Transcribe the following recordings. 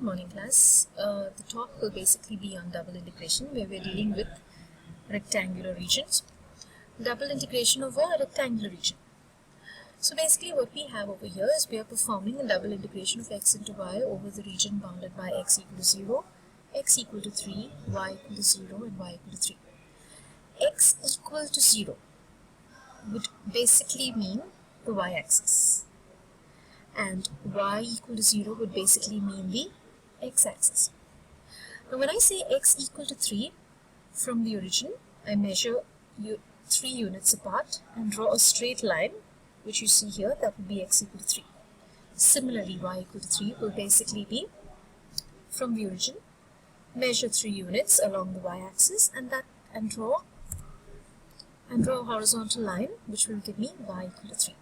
Good morning, class. The talk will basically be on double integration, where we're dealing with rectangular regions. Double integration of a rectangular region. So basically what we have over here is we are performing a double integration of x into y over the region bounded by x equal to 0, x equal to 3, y equal to 0 and y equal to 3. X equal to 0 would basically mean the y-axis, and y equal to 0 would basically mean the x-axis. Now when I say x equal to 3, from the origin I measure 3 units apart and draw a straight line, which you see here, that would be x equal to 3. Similarly, y equal to 3 will basically be from the origin, measure 3 units along the y-axis and draw a horizontal line which will give me y equal to 3.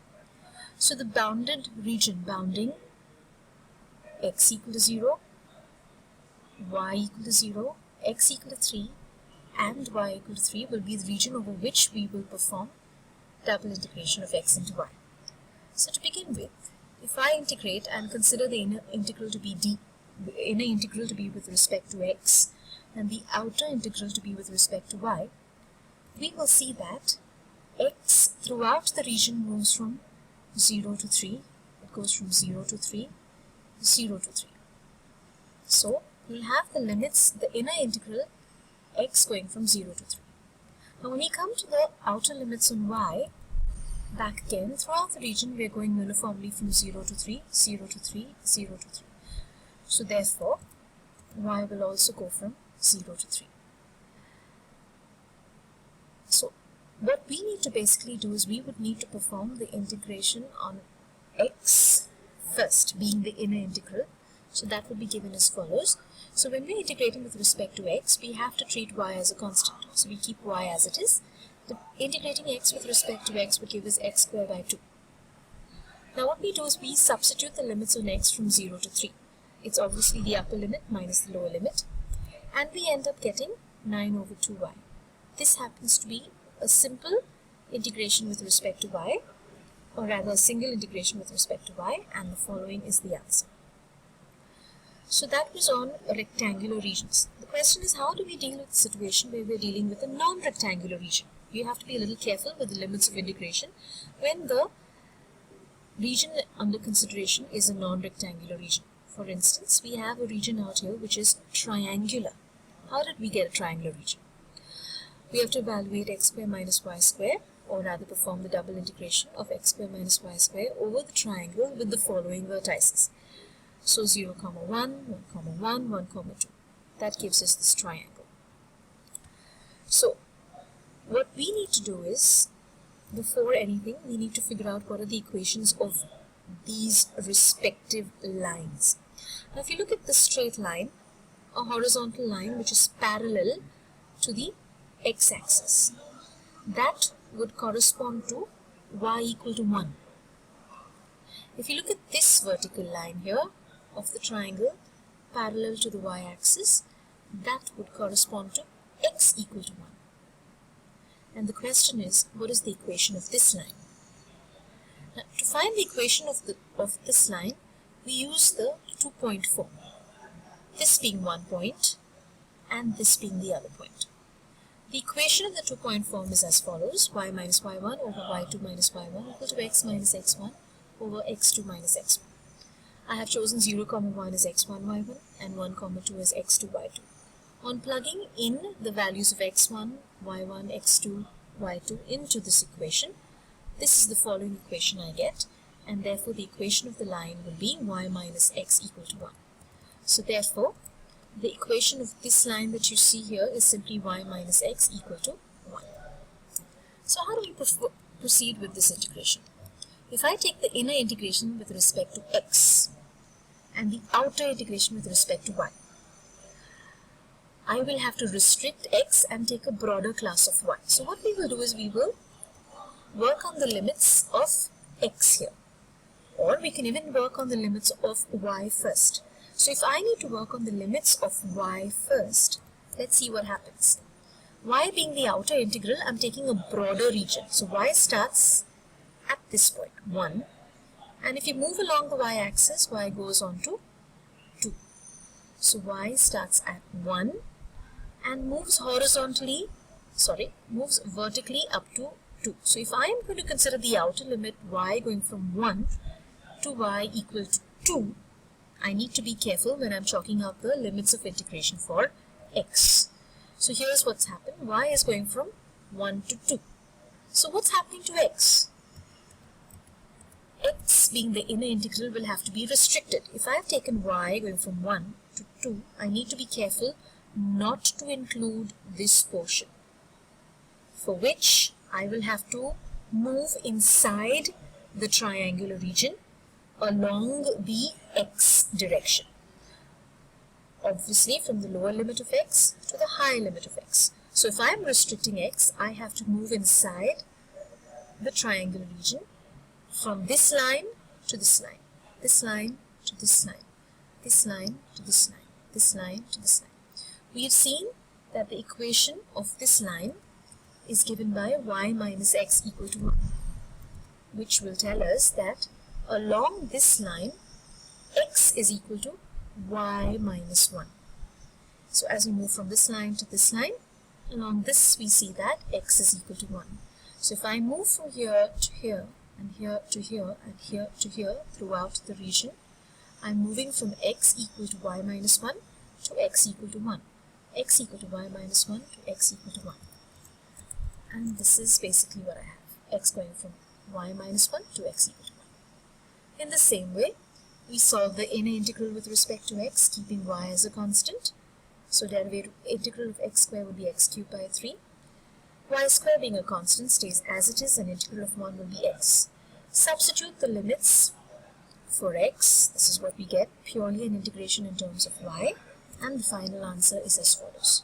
So the bounded region bounding x equal to 0, y equal to 0, x equal to 3 and y equal to 3 will be the region over which we will perform double integration of x into y. So to begin with, if I integrate and consider the inner integral to be with respect to x and the outer integral to be with respect to y, we will see that x throughout the region moves from 0 to 3. It goes from 0 to 3, 0 to 3. So we'll have the limits, the inner integral x going from 0 to 3. Now when we come to the outer limits on y, back again throughout the region we are going uniformly from 0 to 3, 0 to 3, 0 to 3. So therefore y will also go from 0 to 3. So what we need to basically do is we would need to perform the integration on x first, being the inner integral. So that would be given as follows. So when we're integrating with respect to x, we have to treat y as a constant. So we keep y as it is. The integrating x with respect to x would give us x squared by 2. Now what we do is we substitute the limits on x from 0 to 3. It's obviously the upper limit minus the lower limit. And we end up getting 9 over 2y. This happens to be a simple integration with respect to y, or rather a single integration with respect to y, and the following is the answer. So that was on rectangular regions. The question is, how do we deal with the situation where we're dealing with a non-rectangular region? You have to be a little careful with the limits of integration when the region under consideration is a non-rectangular region. For instance, we have a region out here which is triangular. How did we get a triangular region? We have to evaluate x square minus y square, or rather perform the double integration of x square minus y square over the triangle with the following vertices. So 0, 1, 1, 1, 1, 2. That gives us this triangle. So what we need to do is, before anything, we need to figure out what are the equations of these respective lines. Now if you look at the straight line, a horizontal line which is parallel to the x-axis, that would correspond to y equal to 1. If you look at this vertical line here of the triangle parallel to the y-axis, that would correspond to x equal to 1. And the question is, what is the equation of this line? Now, to find the equation of this line, we use the 2-point form. This being one point and this being the other point. The equation of the 2-point form is as follows: y minus y1 over y2 minus y1 equal to x minus x1 over x2 minus x1. I have chosen 0, 1 as x1, y1 and 1, 2 as x2, y2. On plugging in the values of x1, y1, x2, y2 into this equation, this is the following equation I get, and therefore the equation of the line will be y minus x equal to 1. So therefore, the equation of this line that you see here is simply y minus x equal to 1. So how do we proceed with this integration? If I take the inner integration with respect to x and the outer integration with respect to y, I will have to restrict x and take a broader class of y. So what we will do is we will work on the limits of x here, or we can even work on the limits of y first. So if I need to work on the limits of y first, let's see what happens. Y being the outer integral, I'm taking a broader region. So y starts at this point, 1, and if you move along the y-axis, y goes on to 2. So y starts at 1 and moves vertically up to 2. So if I am going to consider the outer limit y going from 1 to y equal to 2, I need to be careful when I'm chalking out the limits of integration for x. So here's what's happened. Y is going from 1 to 2. So what's happening to x? X being the inner integral will have to be restricted. If I have taken y going from 1 to 2, I need to be careful not to include this portion, for which I will have to move inside the triangular region along the x direction. Obviously from the lower limit of x to the higher limit of x. So if I am restricting x, I have to move inside the triangular region from this line to this line, this line to this line, this line to this line, this line to this line. We have seen that the equation of this line is given by y minus x equal to 1, which will tell us that along this line, x is equal to y minus 1. So as we move from this line to this line, along this we see that x is equal to 1. So if I move from here to here, and here to here, and here to here throughout the region, I'm moving from x equal to y minus 1 to x equal to 1, x equal to y minus 1 to x equal to 1. And this is basically what I have, x going from y minus 1 to x equal to 1. In the same way, we solve the inner integral with respect to x, keeping y as a constant. So derivative integral of x square would be x cubed by 3. Y square being a constant stays as it is, and integral of 1 will be x. Substitute the limits for x. This is what we get, purely an integration in terms of y, and the final answer is as follows.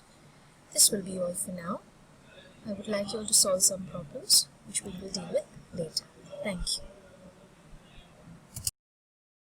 This will be all for now. I would like you all to solve some problems which we will deal with later. Thank you.